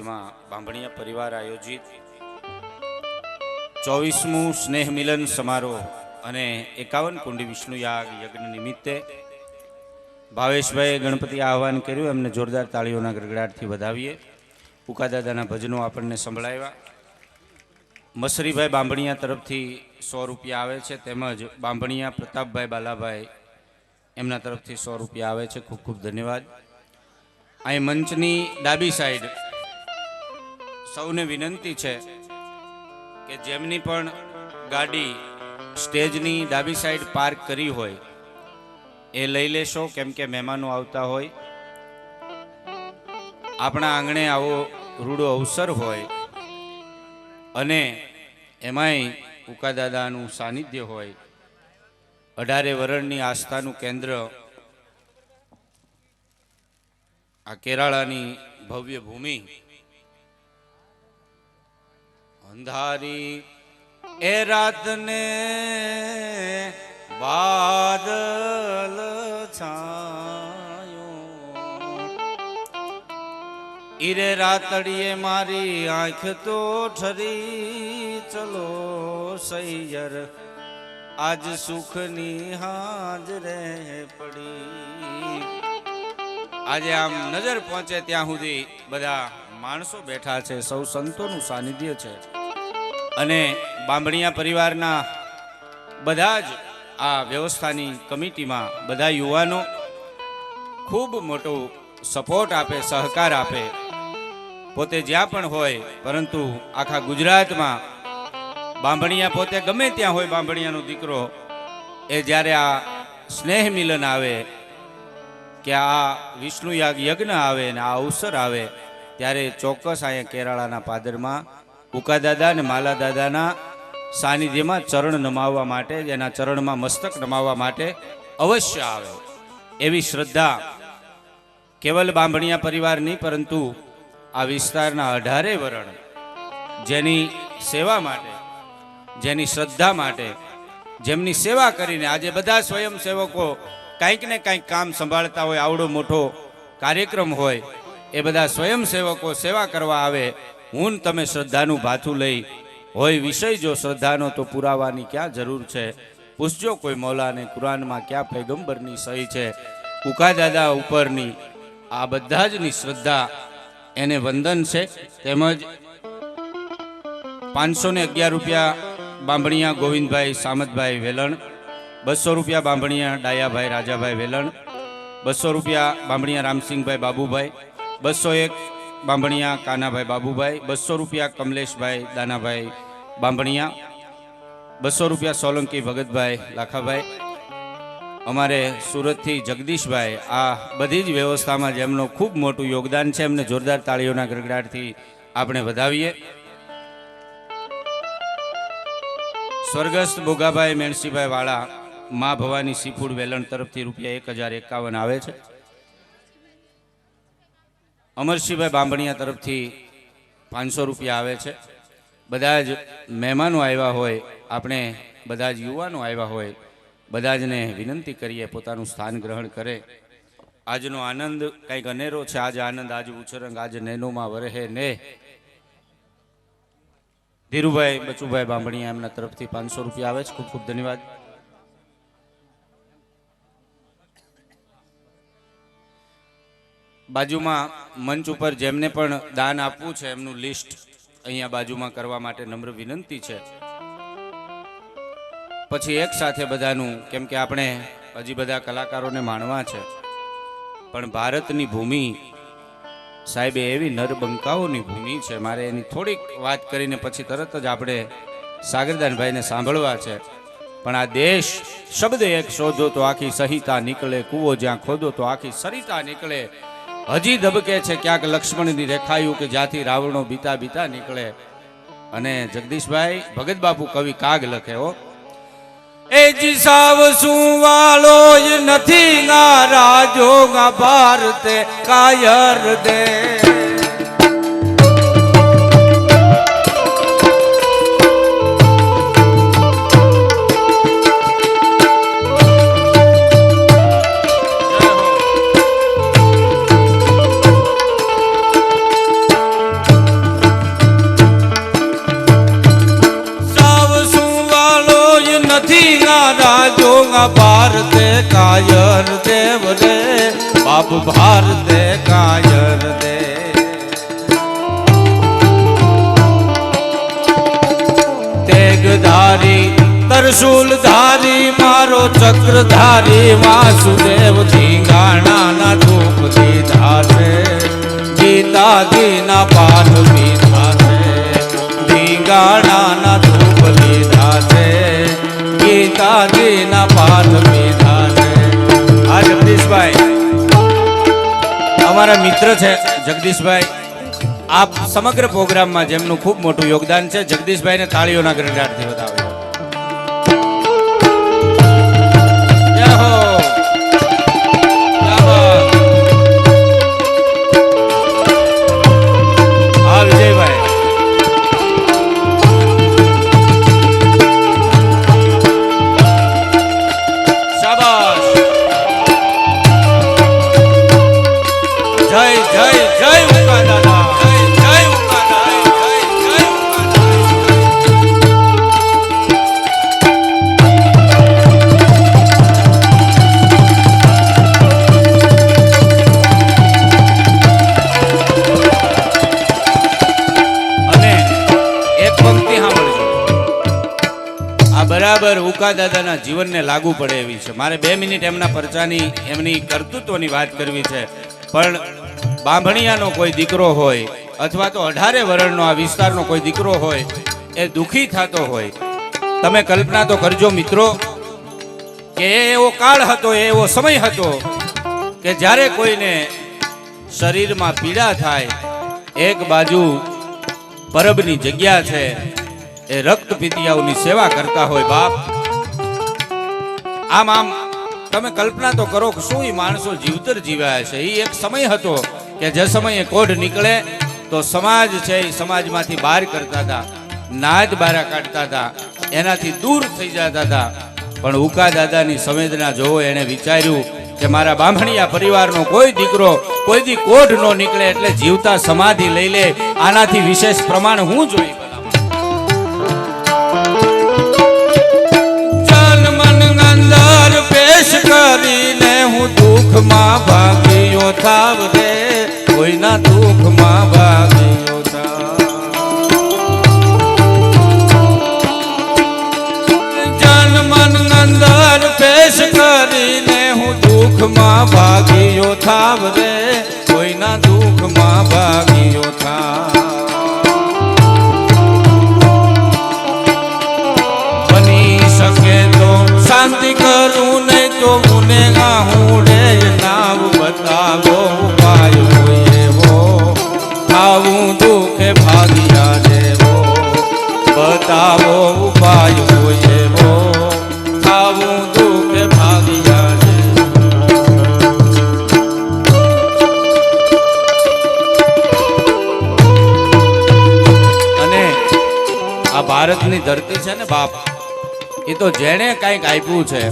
જેમાં બાંભણિયા પરિવાર આયોજિત 24મું સ્નેહ મિલન સમારોહ અને 51 કુંડી વિષ્ણુ યાગ યજ્ઞ નિમિત્તે ભાવેશભાઈએ ગણપતિ આહવાન કર્યું, એમને જોરદાર તાળીઓના ગડગડાટથી વધાવીએ. ઉકાદાદાના ભજનો આપણને સંભળાવ્યા. મસરીભાઈ બાંભણિયા તરફથી 100 રૂપિયા આવે છે, તેમજ બાંભણિયા પ્રતાપભાઈ બાલાભાઈ એમના તરફથી 100 રૂપિયા આવે છે. ખૂબ ખૂબ ધન્યવાદ. અહીં મંચની ડાબી સાઈડ સૌને વિનંતી છે કે જેમની પણ ગાડી સ્ટેજની ડાબી સાઈડ પાર્ક કરી હોય એ લઈ લેશો, કેમ કે મહેમાનો આવતા હોય. આપણા આંગણે આવો રૂડો અવસર હોય અને એમાંય ઉકાદાદાનું સાનિધ્ય હોય, 18 વરણની આસ્થાનું કેન્દ્ર આ કેરાળાની ભવ્ય ભૂમિ અંધારી એ રાતને બાદલ છાયો, ઈરે રાતડીએ મારી આંખ તો ઠરી, ચલો સૈયર આજ સુખની હાજરે પડી. આજે આમ નજર પહોંચે ત્યાં સુધી બધા માણસો બેઠા છે, સૌ સંતોનું સાનિધ્ય છે અને બાંભણિયા પરિવારના બધા જ આ વ્યવસ્થાની કમિટીમાં બધા યુવાનો ખૂબ મોટો સપોર્ટ આપે, સહકાર આપે. પોતે જ્યાં પણ હોય, પરંતુ આખા ગુજરાતમાં બાંભણિયા પોતે ગમે ત્યાં હોય, બાંભણિયાનો દીકરો એ જ્યારે આ સ્નેહ મિલન આવે કે આ વિષ્ણુ યાગ યજ્ઞ આવે ને આ અવસર આવે, ત્યારે ચોક્કસ અહીંયા કેરાળાના પાદરમાં ઉકાદાદા અને માલાદાદાના સાનિધ્યમાં ચરણ નમાવવા માટે, એના ચરણમાં મસ્તક નમાવવા માટે અવશ્ય આવે. એવી શ્રદ્ધા કેવલ બાંભણિયા પરિવાર નહીં, પરંતુ આ વિસ્તારના 18 વરણ જેની સેવા માટે, જેની શ્રદ્ધા માટે, જેમની સેવા કરીને આજે બધા સ્વયંસેવકો કંઈક ને કંઈક કામ સંભાળતા હોય, આવડો મોટો કાર્યક્રમ હોય, એ બધા સ્વયંસેવકો સેવા કરવા આવે. હું તમે શ્રદ્ધાનું ભાથું લઈ હોય વિષય જો શ્રદ્ધાનો તો પુરાવાની ક્યાં જરૂર છે. પૂછજો કોઈ મૌલાને કુરાનમાં ક્યાં પૈગંબરની સહી છે. ઉકાદાદા ઉપરની આ બધા જની શ્રદ્ધા એને વંદન છે. તેમજ 511 રૂપિયા બાંભણિયા ગોવિંદભાઈ સામતભાઈ વેલણ, 200 રૂપિયા બાંભણિયા ડાયાભાઈ રાજાભાઈ વેલણ, 200 રૂપિયા બાંભણિયા રામસિંહભાઈ બાબુભાઈ, 201 બાંભણિયા કાનાભાઈ બાબુભાઈ, 200 રૂપિયા કમલેશભાઈ દાનાભાઈ બાંભણિયા, 200 રૂપિયા સોલંકી ભગતભાઈ લાખાભાઈ, અમારે સુરતથી જગદીશભાઈ. આ બધી જ વ્યવસ્થામાં જેમનું ખૂબ મોટું યોગદાન છે, એમને જોરદાર તાળીઓના ગડગડાટથી આપણે વધાવીએ. સ્વર્ગસ્થ બોગાભાઈ મેણસીભાઈ વાળા મા ભવાની સીફૂડ વેલણ તરફથી રૂપિયા 1051 આવે છે. અમરસિંહભાઈ બાંભણિયા તરફથી 500 રૂપિયા આવે છે. બધા જ મહેમાનો આવ્યા હોય, આપણે બધા જ યુવાનો આવ્યા હોય, બધા જને વિનંતી કરીએ પોતાનું સ્થાન ગ્રહણ કરે. આજનો આનંદ કંઈક અનેરો છે. આજ આનંદ, આજ ઉછરંગ, આજ નેનોમાં વરહે ને. ધીરુભાઈ બચુભાઈ બાંભણિયા એમના તરફથી 500 રૂપિયા આવે છે. ખૂબ ખૂબ ધન્યવાદ. બાજુમાં મંચ ઉપર જેમને પણ દાન આપવું છે એમનું લિસ્ટ અહીંયા બાજુમાં કરવા માટે નમ્ર વિનંતી છે. પછી એક સાથે બધાનું, કેમ કે આપણે હજી બધા કલાકારોને માણવા છે, પણ ભારતની ભૂમિ સાહેબે એવી નરબંકાઓની ભૂમિ છે. મારે એની થોડીક વાત કરીને પછી તરત જ આપણે સાગરદાનભાઈને સાંભળવા છે. પણ આ દેશ શબ્દ એક શોધો તો આખી સહિતા નીકળે, કૂવો જ્યાં ખોદો તો આખી સરિતા નીકળે. હજી ધબકે છે ક્યાંક લક્ષ્મણની રેખાયું કે જ્યાંથી રાવણો બીતા બીતા નીકળે. અને જગદીશભાઈ ભગત બાપુ કવિ કાગ લખે હો, એ જી સાવ શું વાલો નથી ના રાજો ગા ભારતે કાયર દે. ના રાજોગા ભારતે કાયર દેવ રે બાપ ભારતે કાયર દે તેગધારી ત્રિશૂલધારી મારો ચક્રધારી વાસુદેવ ધીંગાણા ના ધૂપ દીધા છે ગીતાજીના પાઠ પીધા છે ધીંગાણા ધૂપ લીધા છે ગીતાજીના પાઠ પીધા છે આ જગદીશભાઈ અમારા મિત્ર છે જગદીશભાઈ આપ સમગ્ર પ્રોગ્રામમાં જેમનું ખૂબ મોટું યોગદાન છે જગદીશભાઈને તાળીઓના ગણગાટથી વધાવો બરાબર ઉકા દાદાના જીવનને લાગુ પડે એવી છે. મારે 2 મિનિટ એમના પરચાની એમની કર્તૃત્વની વાત કરવી છે. પણ બાંભણિયાનો કોઈ દીકરો હોય અથવા તો 18 વર્ષનો આ વિસ્તારનો કોઈ દીકરો હોય એ દુખી થતો હોય, તમે કલ્પના તો કરજો મિત્રો કે એવો કાળ હતો, એવો સમય હતો કે જ્યારે કોઈને શરીરમાં પીડા થાય, એક બાજુ પરબની જગ્યા છે, એ રક્તપીતિયાઓની સેવા કરતા હોય બાપ. આમ તમે કલ્પના તો કરો કે શું એ માણસો જીવતર જીવ્યા છે. એ એક સમય હતો કે જે સમયે કોઢ નીકળે તો સમાજ છે એ સમાજમાંથી બહાર કરતા હતા, નાદ બહાર કાઢતા હતા, એનાથી દૂર થઈ જતા હતા. પણ ઉકા દાદાની સંવેદના જોવો, એણે વિચાર્યું કે મારા બાંભણિયા પરિવારનો કોઈ દીકરો કોઈ દી કોઢ નો નીકળે એટલે જીવતા સમાધિ લઈ લે. આનાથી વિશેષ પ્રમાણ હું જોઈ કરીને હું દુઃખમાં ભાગ્યો થાવ રે, કોઈના દુઃખમાં ભાગ્યો થાવ. જન મન અંદર પેશ કરીને હું દુઃખમાં ભાગ્યો થાવ રે, કોઈના દુઃખમાં ભાગ્યો થાવ. બની શકે તો શાંતિ કરું નહીં તો ગુનેગા હું રે નાવ બતાવો ઉપાય હોય એવો, થાવું દુઃખે ભાગ્યા દેવો. બતાવો ઉપાય હોય એવો, થાવું દુઃખે ભાગ્યા દેવો. અને આ ભારતની ધરતી છે ને બાપ, એ તો જેણે કંઈક આપ્યું છે.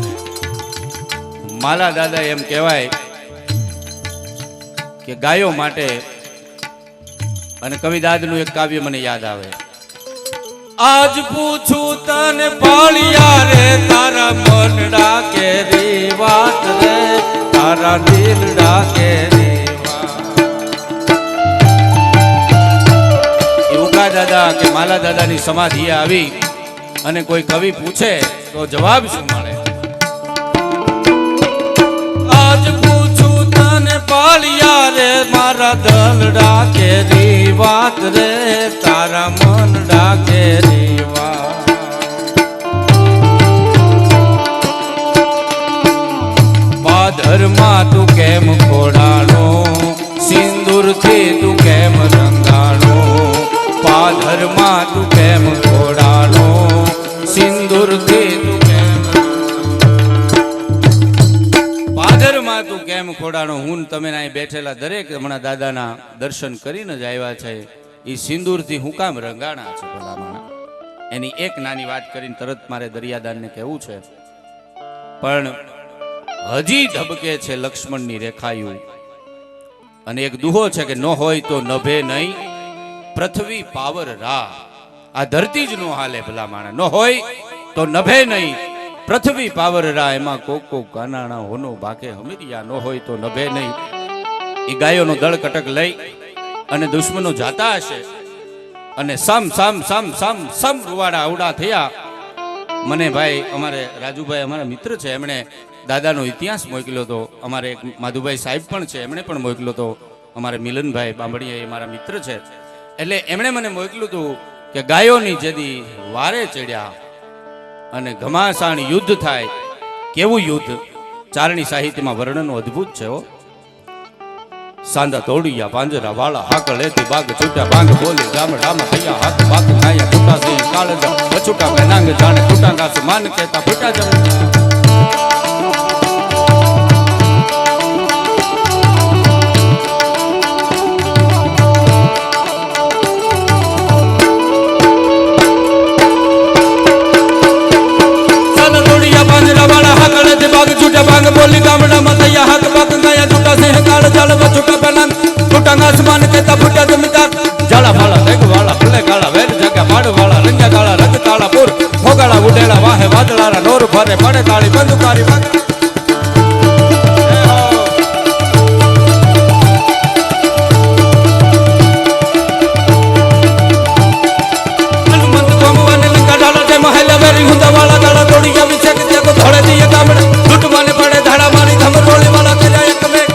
માલા દાદા એમ કહેવાય કે ગાયો માટે, અને કવિદાદનું એક કાવ્ય મને યાદ આવે. આજ પૂછું તને પાળિયા રે, તારા મનડા કેરી વાત રે, તારા દિલડા કેરી વાત. ઉકા દાદા કે માલા દાદાની સમાધિએ આવી અને કોઈ કવિ પૂછે તો જવાબ શું મળે? આજ પૂછું તને પાળિયા રે, મારા દલડા કેરી વાત રે, તારા મનડા કેરી વાત. પાદરમાં તું કેમ ખોડાણો, સિંદૂરથી તું કેમ રંગાણો. પાદરમાં તું કેમ ખોડાણો, સિંદૂરથી તું કેમ. પાદરમાં તું કેમ ખોડાણો. હું તમે અહીં બેઠેલા દરેક હમણાં દાદાના દર્શન કરીને જ આવ્યા છે. એ સિંદૂરથી હું કામ રંગાણા છે ભલામણા. એની એક નાની વાત કરીને તરત મારે દરિયાદાનને કહેવું છે. પણ હજી ધબકે છે લક્ષ્મણની રેખાયું, અને એક દુહો છે કે ન હોય તો નભે નહીં પૃથ્વી પાવર રા. આ ધરતી જ નો હાલે ભલા માણસ, ન હોય તો નભે નહીં પૃથ્વી પાવરરા એમાં કોક કોક કાનાણા હોનો બાકે હમીરિયા ન હોય તો નભે નહીં. એ ગાયોનો દળ કટક લઈ અને દુશ્મનો જાતા હશે અને સમ સમ સમ સમ સમ રૂવાડા અવડા થયા. મને ભાઈ અમારે રાજુભાઈ અમારા મિત્ર છે, એમણે દાદાનો ઇતિહાસ મોકલ્યો હતો. અમારે એક માધુભાઈ સાહેબ પણ છે, એમણે પણ મોકલ્યો હતો. અમારે મિલનભાઈ બાંભણીયા એ મારા મિત્ર છે, એટલે એમણે મને મોકલ્યું હતું કે ગાયોની જેદી વારે ચડ્યા અને ઘમાસાણ યુદ્ધ થાય. કેવું યુદ્ધ? ચારણી સાહિત્યમાં વર્ણન અદ્ભુત છે. હો, સાંદા તોડિયા પાંજરા વાળા હાક લેતી બાગ છૂટા બાંગ બોલી ગામડામાં થયા હાથ બાગ ખાયા છૂટા સિંહ કાળજા બછૂટા પેનાંગ જાણે છૂટા ઘાસ માન કહેતા ફૂટા જમ. સાંદા તોડિયા પાંજરા વાળા હાક લેતી બાગ છૂટા બાંગ બોલી ગામડામાં થયા હાથ બાગ ખાયા છૂટા સિંહ કાળજા બછૂટા પેનાંગ છૂટા ઘાસ માન કહેતા ફૂટા જમીદાર જાળા માળા દેગ વાળા ફૂલે કાળા વેર જગ્યા માડ વાળા રંગ્યા કાળા રંગ કાળા પૂર મોગાળા ઉડેલા વાહે વાદળારા નોર ભરે પડે તાળી બંદુકારી હનુમંત ગોમવાને લંકા ડાલા તે મહેલ વેરી હુંદા વાળા ગાળા તોડી આવી છે કે તે ધોળે દીએ ગામડે લૂંટવાને પડે ધાડા મારી ધમર રોલી વાળા કર્યા એક મેં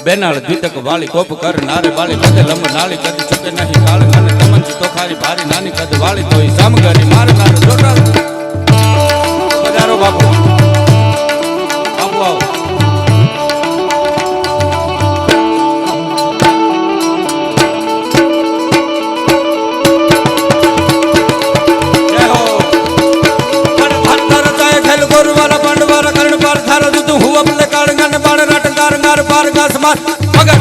બેનાળ દ્વિતક વાળી કોપ કર નારે વાળી કદે લંબ નાળી કદ ચુકે નહીં કાળ અને તમંચ તો ખારી ભારી નાની કદ વાળી તોય સામગારી મારનાર જોટાર બજારો બાપુ બાપુ આવો. જય હો ભાત જાય ખેલ ગોરવાલા પાંડવારા કરણ પાર થારા દૂધ હું અપલે કાળગાને બાળ રાટ ગાર પાર ગાસ માર મગર.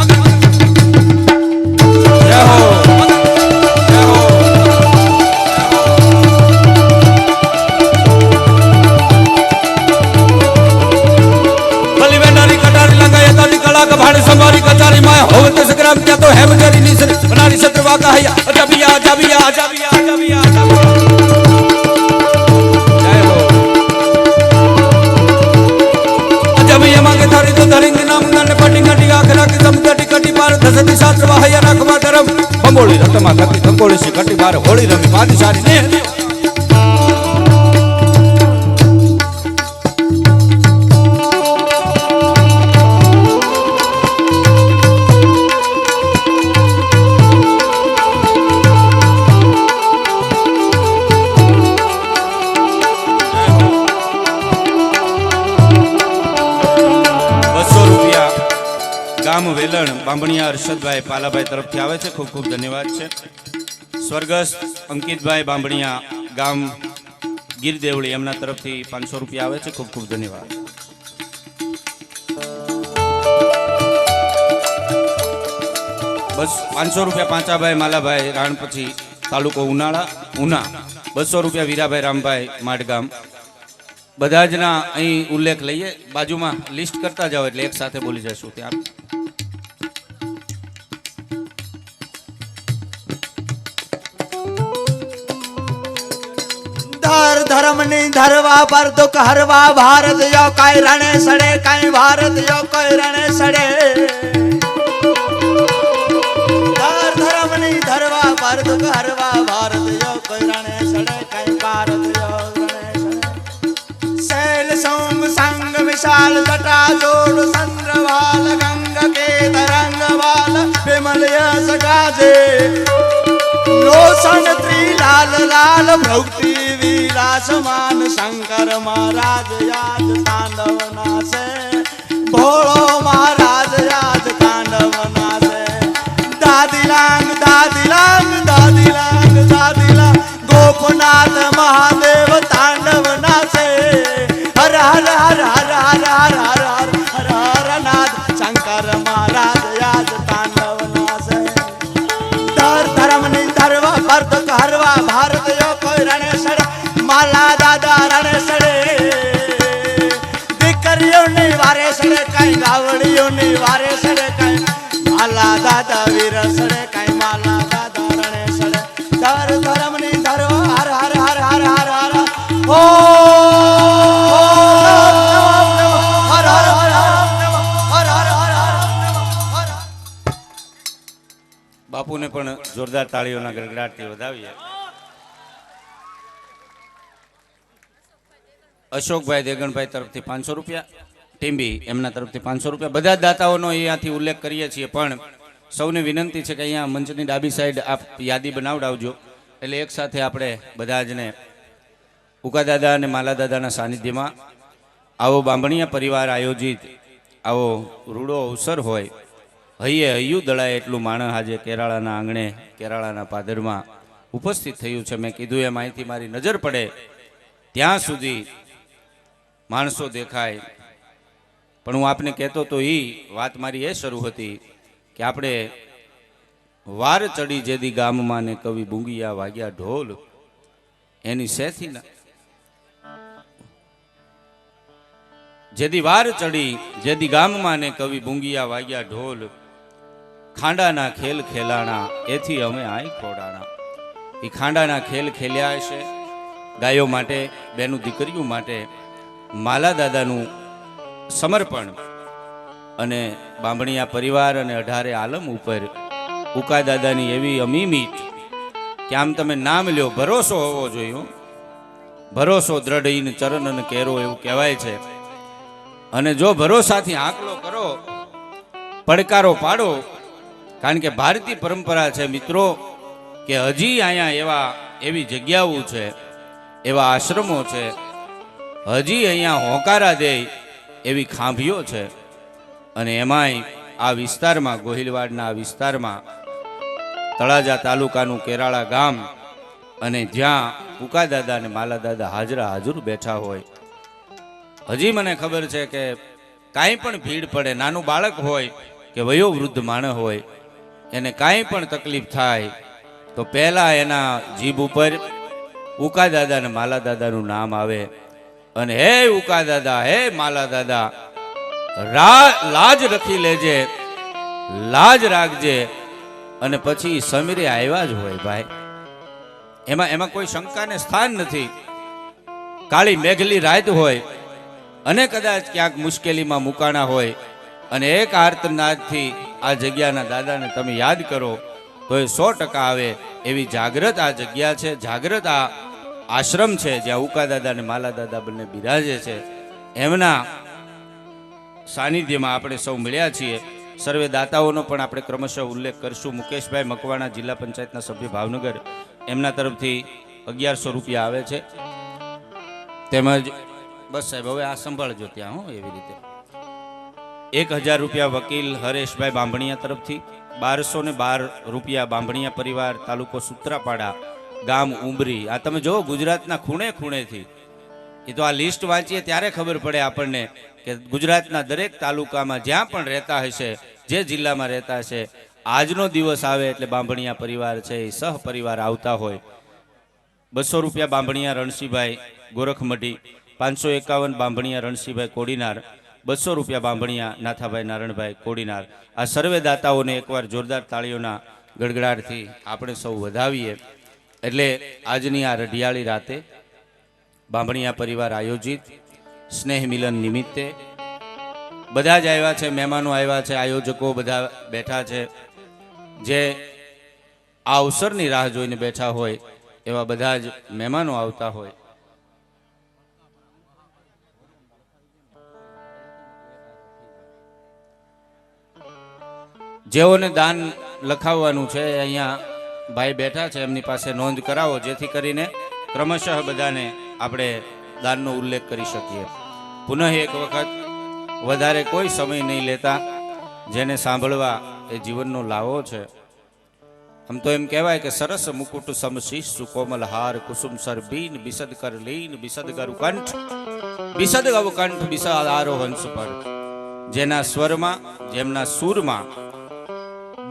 જય હો જય હો. બલી વેનારી કટારી લંગાયા તારી કળા કભાડી સંભારી કચારી માં હોવે તે સંગ્રામ ક્યાં તો હેમ જરી નીસર બનારી શત્રુવા કહ્યા અજબિયા અજબિયા અજબિયા અજબિયા અજબિયા માંગે થારી તો ધરિંગ નામ ને પટી કટી આખરા કે સમ કટી કટી પાર ધસતી શાસ્ત્ર વાહયા રાખવા ધરમ બંગોળી રતમાં થકી થંગોળી સી કટી બાર હોળી રમી પાદશારી ને ગામ વેલણ બાંભણિયા હર્ષદભાઈ પાલાભાઈ તરફથી આવે છે. ખૂબ ખૂબ ધન્યવાદ છે. સ્વર્ગસ્થ અંકિતભાઈ બાંભણિયા ગામ ગીર દેવળી એમના તરફથી 500 રૂપિયા આવે છે. ખૂબ ખૂબ ધન્યવાદ. બસ 500 રૂપિયા પાંચાભાઈ માલાભાઈ રાણ પછી તાલુકો ઉનાળા ઉના. 200 રૂપિયા વીરાભાઈ રામભાઈ માડગામ. બધા જના અહીં ઉલ્લેખ લઈએ, બાજુમાં લિસ્ટ કરતા જાઓ એટલે એક સાથે બોલી જશું. ત્યાં ધર ધર્મની ધરવા પર દુઃખ હરવા ભારત યો કઈ રણે સડે કઈ ભારત યો કઈ રણે સડે. ધર ધર્મની ધરવા પર દુઃખ હરવા ભારત યો કઈ રણે સડે કઈ ભારત યો રણે સડે. શૈલ સોમ સંગ વિશાલ જટા જોડ ચંદ્રવાલ ગંગ કે તરંગ વાલ વિમલ યસ ગાજે લોસન ત્રિલાલ લાલ ભક્તિ વિલાસમાન શંકર મહારાજ યાદ તાંડવ નાસે ભોળો મહારાજ યાદ તાંડવ નાસે. દાદીલાંગ દાદીલાંગ દાદીલાંગ દાદીલાંગ ગોપનાથ મહાદેવ તાંડવ નાસે. હર હર હર હર હર હર હર હર હર નાથ શંકર માલા દાદા રણે સડે દીકરીઓની વારે સડે કાંઈ ગાવડીઓની વારે સડે કાંઈ માલા દાદા વીર સડે કાંઈ માલા દાદા રણે સડે ધર ધર્મની ધરો હર હર હર હર હર હર ઓ હર હર હર હર હર હર બાપુને પણ જોરદાર તાળીઓના ગડગડાટથી વધાવીએ. અશોકભાઈ દેગણભાઈ તરફથી 500 રૂપિયા, ટીમ્બી એમના તરફથી 500 રૂપિયા. બધા જ દાતાઓનો અહીંયાથી ઉલ્લેખ કરીએ છીએ, પણ સૌને વિનંતી છે કે અહીંયા મંચની ડાબી સાઈડ આપ યાદી બનાવડાવજો, એટલે એક સાથે આપણે બધા જને ઉકા દાદા અને માલા દાદાના સાનિધ્યમાં આવો બાંભણિયા પરિવાર આયોજિત આવો રૂડો અવસર હોય. હૈયે હૈયું દળાય એટલું માણસ આજે કેરાળાના આંગણે કેરાળાના પાદરમાં ઉપસ્થિત થયું છે. મેં કીધું એમ અહીંથી મારી નજર પડે ત્યાં સુધી માણસો દેખાય, પણ હું આપને કહેતો તો એ વાત મારી એ શરૂ હતી કે આપણે વાર ચડી જેદી ગામમાં ને કવિ બુંગિયા વાગ્યા ઢોલ એની સેથી ના જેદી વાર ચડી જેદી ગામમાં ને કવિ બુંગિયા વાગ્યા ઢોલ ખાંડાના ખેલ ખેલાણા એથી અમે આઈ ખોડાણા. એ ખાંડાના ખેલ ખેલ્યા હશે ગાયો માટે, બેનું દીકરીઓ માટે, માલા દાદાનું સમર્પણ અને બાંભણિયા પરિવાર અને 18 આલમ ઉપર ઉકા દાદાની એવી અમીમીટ કે આમ તમે નામ લ્યો, ભરોસો હોવો જોઈએ. ભરોસો દ્રઢ ચરણ અને કેરો એવું કહેવાય છે. અને જો ભરોસાથી આંકલો કરો, પડકારો પાડો, કારણ કે ભારતીય પરંપરા છે મિત્રો કે હજી અહીંયા એવી જગ્યાઓ છે, એવા આશ્રમો છે, હજી અહીંયા હોકારા દે એવી ખાંભીઓ છે. અને એમાંય આ વિસ્તારમાં, ગોહિલવાડના આ વિસ્તારમાં તળાજા તાલુકાનું કેરાળા ગામ, અને જ્યાં ઉકા દાદા અને માલા દાદા હાજર બેઠા હોય. હજી મને ખબર છે કે કાંઈ પણ ભીડ પડે, નાનું બાળક હોય કે વયો વૃદ્ધ માણસ હોય, એને કાંઈ પણ તકલીફ થાય તો પહેલા એના જીભ ઉપર ઉકા દાદા અને માલા દાદાનું નામ આવે, અને હે ઉકા દાદા, હે માલા દાદા, લાજ રખી લેજે, લાજ રાખજે. અને પછી સમીરે આવ્યા જ હોય ભાઈ, એમાં કોઈ શંકાને સ્થાન નથી. કાળી મેઘલી રાત હોય અને કદાચ ક્યાંક મુશ્કેલીમાં મુકાણા હોય, અને એક આર્તનાદથી આ જગ્યાના દાદાને તમે યાદ કરો તો એ 100% આવે એવી જાગૃત આ જગ્યા છે, જાગૃત આ આશ્રમ છે, જ્યાં ઉકા દાદા અને માલા દાદા બંને બિરાજે છે. એમના સાનિધ્યમાં આપણે સૌ મળ્યા છીએ. સર્વે દાતાઓનો પણ આપણે ક્રમશઃ ઉલ્લેખ કરશું. મુકેશભાઈ મકવાણા, જિલ્લા પંચાયતના સભ્ય ભાવનગર, એમના તરફથી 1100 રૂપિયા આવે છે. તેમજ બસ સાહેબ હવે આ સંભાળજો ત્યાં, હું એવી રીતે 1000 રૂપિયા વકીલ હરેશભાઈ બાંભણિયા તરફથી, 1212 રૂપિયા બાંભણિયા પરિવાર, તાલુકો સુત્રાપાડા, ગામ ઉંબરી. આ તમે જો ગુજરાતના ખૂણે ખૂણેથી, એ તો આ લિસ્ટ વાંચીએ ત્યારે ખબર પડે આપણને કે ગુજરાતના દરેક તાલુકામાં જ્યાં પણ રહેતા હશે, જે જિલ્લામાં રહેતા હશે, આજનો દિવસ આવે એટલે બાંભણિયા પરિવાર છે એ સહપરિવાર આવતા હોય. 200 રૂપિયા બાંભણિયા રણસીભાઈ ગોરખમઢી, 551 બાંભણિયા રણસીભાઈ કોડીનાર, 200 રૂપિયા બાંભણિયા નાથાભાઈ નારણભાઈ કોડીનાર. આ સર્વે દાતાઓને એકવાર જોરદાર તાળીઓના ગડગડાટથી આપણે સૌ વધાવીએ. એટલે આજની આ રઢિયાળી રાતે બાંભણિયા પરિવાર આયોજિત સ્નેહ મિલન નિમિત્તે બધા જ આવ્યા છે, મહેમાનો આવ્યા છે, આયોજકો બધા બેઠા છે, જે આ અવસરની રાહ જોઈને બેઠા હોય એવા બધા જ મહેમાનો આવતા હોય. જેઓને દાન લખાવવાનું છે અહીંયા ભાઈ બેઠા છે, એમની પાસે નોંધ કરાવો, જેથી કરીને ક્રમશઃ બધાને આપણે દાનનો ઉલ્લેખ કરી શકીએ. પુનઃ એક વખત વધારે કોઈ સમય નહીં લેતા, જેને સાંભળવા એ જીવનનો લાવો છે. આમ તો એમ કહેવાય કે સરસ મુકુટ સમશીશ સુકોમલ હાર કુસુમ સર બીન બિસદ કર લીન બિસદ કર કંઠ બિસદ ગવ કંઠ બિસદ આરો હંસ પર. જેના સ્વરમાં, જેમના સૂરમાં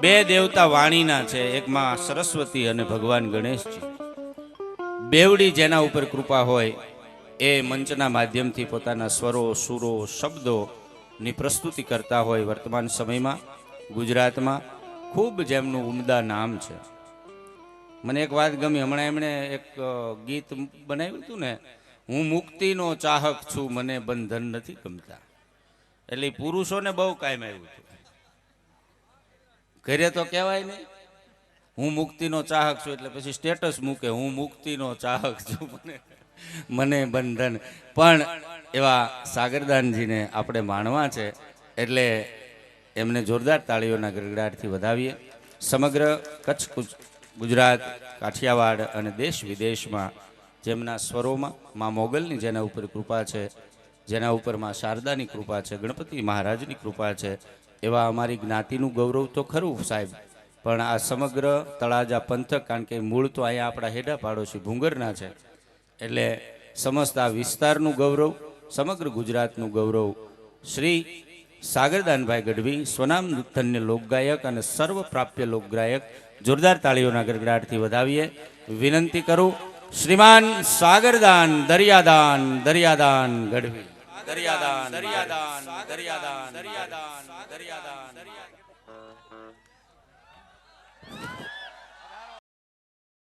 બે દેવતા વાણીના છે, એકમાં સરસ્વતી અને ભગવાન ગણેશજી. બેવડી જેના ઉપર કૃપા હોય એ મંચના માધ્યમથી પોતાના સ્વરો સુરો શબ્દોની પ્રસ્તુતિ કરતા હોય. વર્તમાન સમયમાં ગુજરાતમાં ખૂબ જેમનું ઉમદા નામ છે. મને એક વાત ગમી, હમણાં એમણે એક ગીત બનાવ્યું હતું ને, હું મુક્તિનો ચાહક છું, મને બંધન નથી ગમતા. એટલે પુરુષોને બહુ કાયમ આવ્યું હતું. ઘરે તો કહેવાય નહીં હું મુક્તિનો ચાહક છું, એટલે પછી સ્ટેટસ મૂકે હું મુક્તિનો ચાહક છું, મને બંધન. પણ એવા સાગરદાનજીને આપણે માણવા છે એટલે એમને જોરદાર તાળીઓના ગડગડાટથી વધાવીએ. સમગ્ર કચ્છ, ગુજરાત, કાઠિયાવાડ અને દેશ વિદેશમાં જેમના સ્વરોમાં માં મોગલની જેના ઉપર કૃપા છે, જેના ઉપર માં શારદાની કૃપા છે, ગણપતિ મહારાજની કૃપા છે, એવા અમારી જ્ઞાતિનું ગૌરવ તો ખરું સાહેબ, પણ આ સમગ્ર તળાજા પંથક, કારણ કે મૂળ તો અહીંયા આપણા હેડા પાડોશી ભૂંગરના છે, એટલે સમસ્ત આ વિસ્તારનું ગૌરવ, સમગ્ર ગુજરાતનું ગૌરવ શ્રી સાગરદાનભાઈ ગઢવી, સ્વનામ ધન્ય લોકગાયક અને સર્વ પ્રાપ્ય લોકગાયક. જોરદાર તાળીઓના ગડગડાટથી વધાવીએ. વિનંતી કરું, શ્રીમાન સાગરદાન દરિયાદાન દરિયાદાન ગઢવી. દરિયાદાન દરિયાદાન દરિયાદાન દરિયાદાન દરિયાદાન.